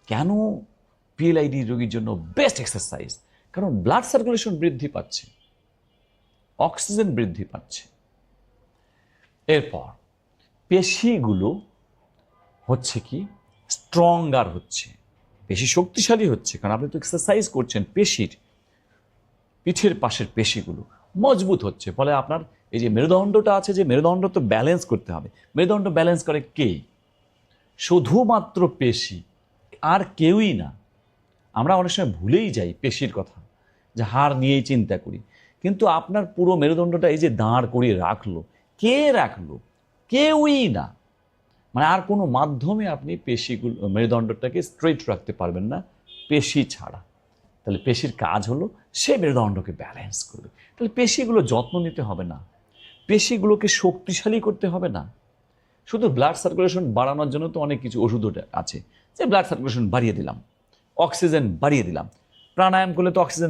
কেন পিএলআইডি রোগীর জন্য বেস্ট এক্সারসাইজ? কারণ ব্লাড সার্কুলেশন বৃদ্ধি পাচ্ছে, অক্সিজেন বৃদ্ধি পাচ্ছে। এরপর পেশিগুলো হচ্ছে কি স্ট্রঙ্গার হচ্ছে, পেশি শক্তিশালী হচ্ছে, কারণ আপনি তো এক্সারসাইজ করছেন। পিঠের পাশের পেশিগুলো মজবুত হচ্ছে, ফলে আপনার এই যে মেরুদণ্ডটা আছে, যে মেরুদণ্ড তো ব্যালেন্স করতে হবে। মেরুদণ্ড ব্যালেন্স করে কে? শুধুমাত্র পেশি, আর কেউই না। আমরা অনেক সময় ভুলেই যাই পেশির কথা, যে হাড় নিয়েই চিন্তা করি, কিন্তু আপনার পুরো মেরুদণ্ডটা এই যে দাঁড় করিয়ে রাখলো, কে রাখলো? কেউই না। মানে আর কোনো মাধ্যমে আপনি পেশিগুলো, মেরুদণ্ডটাকে স্ট্রেট রাখতে পারবেন না পেশি ছাড়া। তাহলে পেশির কাজ হলো সে মেরুদণ্ডকে ব্যালেন্স করবে। তাহলে পেশিগুলো যত্ন নিতে হবে না, পেশিগুলোকে শক্তিশালী করতে হবে না। শুধু ব্লাড সার্কুলেশন বাড়ানোর জন্য তো অনেক কিছু ওষুধ আছে, যে ব্লাড সার্কুলেশন বাড়িয়ে দিলাম, অক্সিজেন বাড়িয়ে দিলাম। প্রাণায়াম করলে তো অক্সিজেন